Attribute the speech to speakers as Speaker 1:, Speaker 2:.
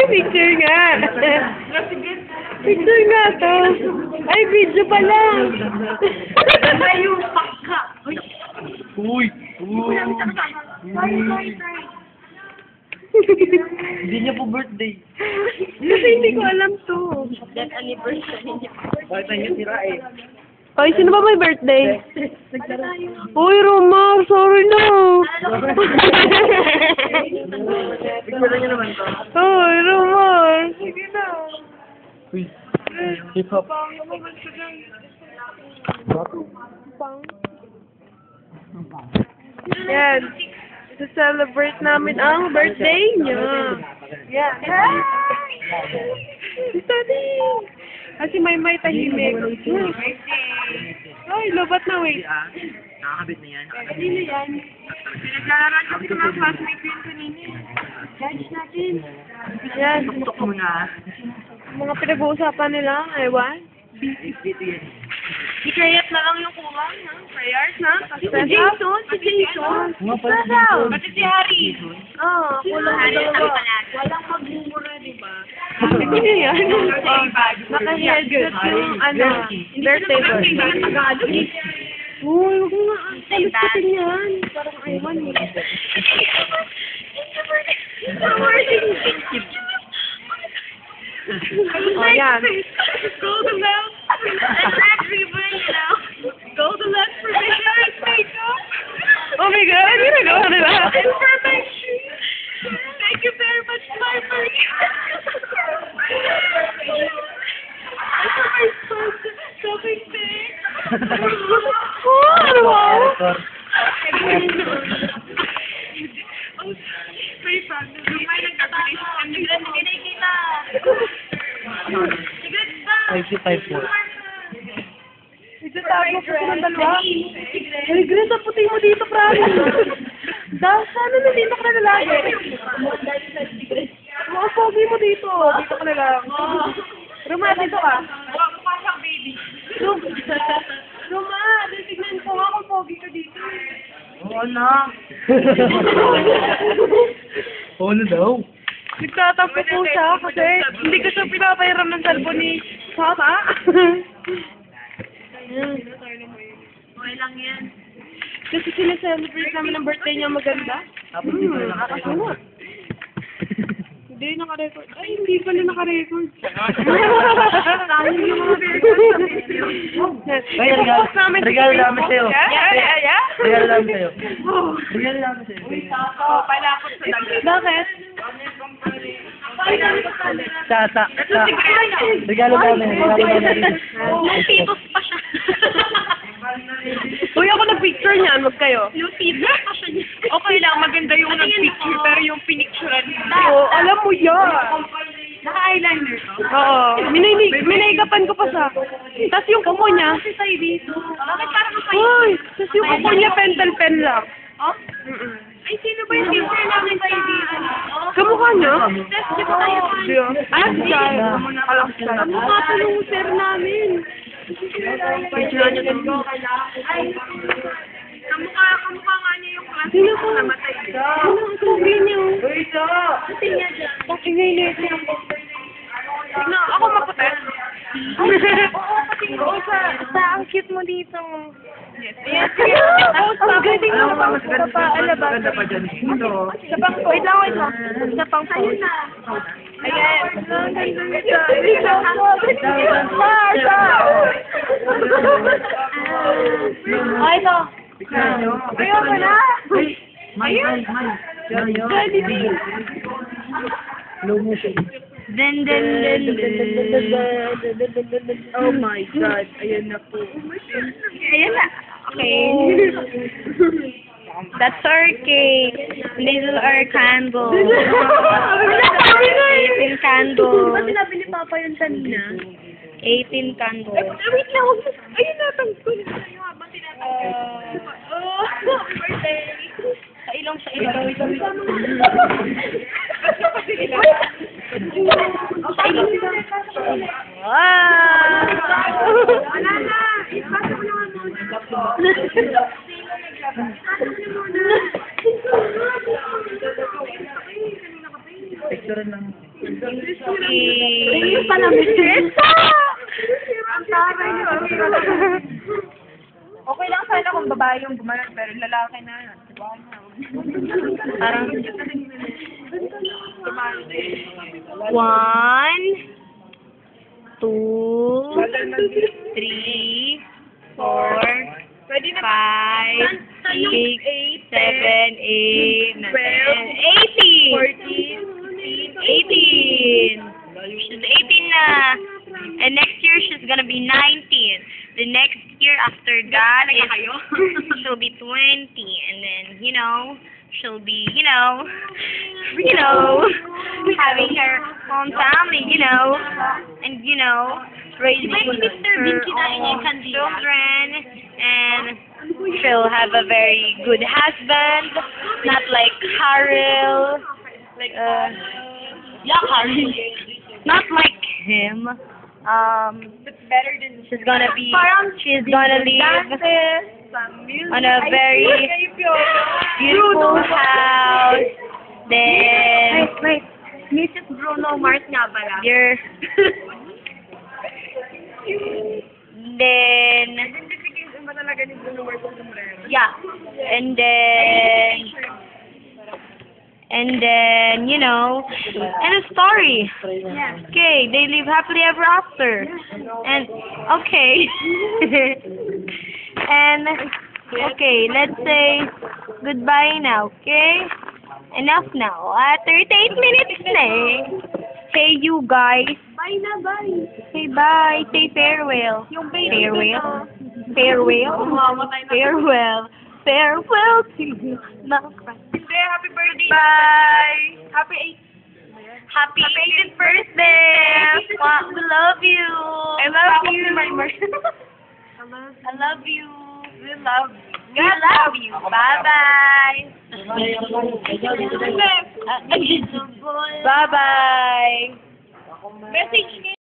Speaker 1: Picture nga. Picture nga to. Ay, video pa lang.
Speaker 2: Ayaw, pakka.
Speaker 3: Uy! Uy! Hindi niya po birthday.
Speaker 1: Kasi hindi ko alam to.
Speaker 2: That anniversary niya.
Speaker 3: Bakit na niya sira eh?
Speaker 1: Ay, sino ba may birthday? Uy, Romar, sorry na.
Speaker 3: Picture niya naman to.
Speaker 1: Uy, Romar. Sige na.
Speaker 3: Uy! Hip-hop.
Speaker 1: Yan. Celebrate namin ang birthday niya. Yan. Si Tani. Kasi may tahimik. Ay, lobat na, wait.
Speaker 3: Nakakabit na yan.
Speaker 1: Kanino yan? Pinaglalaro natin sa mga classmates yun kanina. Judge natin. Yan.
Speaker 3: Tuktok muna.
Speaker 1: Mga pinag-uusapan nila, ewan.
Speaker 3: Dito yan.
Speaker 1: Si Krayat na lang yung kulang, ha? Krayat, na? Si Jason, si Jason.
Speaker 3: Mga pala si Jason.
Speaker 1: Pati si Harry. Oo, kulang
Speaker 2: Harry
Speaker 1: dalawa.
Speaker 2: ang pala.
Speaker 1: Walang magmumura, di ba? Sino yan? Naka-headset yung, birthday boy. Uy, huwag mo nga. Alis ka yan. Parang aywan mo. Oh, yan.
Speaker 2: Go to left. And red ribbon, you know. Go to left for my hair makeup.
Speaker 1: Oh my God, ano ginagawa nila?
Speaker 2: And for my shoes. Thank you very much, Piper. For my shopping bag.
Speaker 1: Oh, ano ba?
Speaker 2: Very fun. May nagtatayo. Ang bigla na kita. Sigad ba?
Speaker 3: 5-5-4.
Speaker 1: Ito tapos ko ng dalawa. Ay, Grace, ang puti mo dito, promise. Dahil sana nandito ka na lagi. Mga pogi mo dito. Dito ka na lang. Roma, dito ka.
Speaker 2: Mukha siyang baby.
Speaker 1: Roma, tignan ko nga kung pogi ka dito.
Speaker 3: Oo na. Oo na daw.
Speaker 1: Nagtatampo po siya kasi hindi ko siya pinapahiram ng cellphone ni Papa.
Speaker 2: Okay lang yan.
Speaker 1: Kasi sineselebrate namin ang birthday niya maganda. Nakakasuot. Hindi, naka-record. Ay, hindi pala naka-record. Sayang yung mga record sa video.
Speaker 3: Ay, regalo namin sa'yo.
Speaker 1: Yeah?
Speaker 3: Regalo namin sa'yo. Regalo namin sa'yo.
Speaker 2: Palakot sa dagat.
Speaker 1: Bakit?
Speaker 3: Sa. Regalo namin.
Speaker 2: Yung titos pa siya.
Speaker 1: Uy, ako nag-picture niyan. Wag kayo.
Speaker 2: Yung titos pa siya.
Speaker 1: Okay lang, maganda yung nag-picture, pero yung pinicturean
Speaker 2: Ah.
Speaker 1: Oo, alam mo yan.
Speaker 2: Naka-eyeliner ka?
Speaker 1: Oo, minaygapan ko pa siya. Tapos yung kuko niya.
Speaker 2: Kasi tayo dito. Bakit parang
Speaker 1: Uy, tapos yung kuko niya pentel-pen lang.
Speaker 2: Oh? Ay, sino ba yung teacher namin tayo dito?
Speaker 1: Kamukha niya?
Speaker 2: Test di ba tayo?
Speaker 1: Ah, siya. Alam siya.
Speaker 2: Kamukha pa yung sir namin.
Speaker 1: Picture niya din ko.
Speaker 2: Kamukha nga niya yung class
Speaker 1: Sino ko?
Speaker 2: namatay.
Speaker 1: Sino ang pogi niya?
Speaker 3: Uy, ito!
Speaker 2: Kasi niya dyan.
Speaker 1: Bakit ngayon niya? No, ako maputi.
Speaker 2: Oo, ang cute mo dito.
Speaker 1: Yes. Ang galing mo
Speaker 3: Alam mo, mas
Speaker 1: sa paala ba?
Speaker 3: ganda pa dyan. Ito.
Speaker 1: Sa pang wait lang. Sa pang
Speaker 2: Ayun na.
Speaker 1: Ayan. Ang ganda nito. Ay, ito. Ayaw ko na.
Speaker 3: Ayun.
Speaker 1: Jollibee.
Speaker 3: Slow motion.
Speaker 2: Den.
Speaker 1: Oh my God. Ayan na po.
Speaker 2: Ayan na. Okay. That's our cake. These are our candles. 18 candles.
Speaker 1: Ba't sinabi ni Papa yun kanina?
Speaker 2: 18 candles.
Speaker 1: Wait lang. Ayun na. Tangkol. Oh, happy birthday.
Speaker 2: Sa ilong, sa ilong.
Speaker 1: Wala na. Ipasok mo naman muna. Pasok niyo muna.
Speaker 3: Picture Meron lang.
Speaker 1: Ayun pala, Miss. Ang taray niyo. Okay lang sana kung babae yung gumanon, pero lalaki na. Parang... 1, 2, 3, 4, 5, 6, 7, 8, 9, 10, 18. She's 18 na. And next year, she's gonna be 19. The next year after that is she'll be 20. And then, she'll be, having her own family, and, raising her own children. And she'll have a very good husband, not like Harrell. Not like him. She's gonna live on a very beautiful house. Then
Speaker 2: Wait. Mrs. Bruno Mars nga pala.
Speaker 1: Then yeah, and then and a story. Okay, they live happily ever after. And okay. And okay, let's say goodbye now, okay? Enough now. 38 minutes na eh. Hey you guys.
Speaker 2: Bye na, bye.
Speaker 1: Say bye. Say farewell.
Speaker 2: Yung baby
Speaker 1: Farewell. Farewell. Farewell to you.
Speaker 2: Happy birthday.
Speaker 1: Bye.
Speaker 2: Happy
Speaker 1: Happy 18th birthday. We love you. I love you. I love you. We love you. We love you. Bye-bye. Bye-bye.
Speaker 2: Message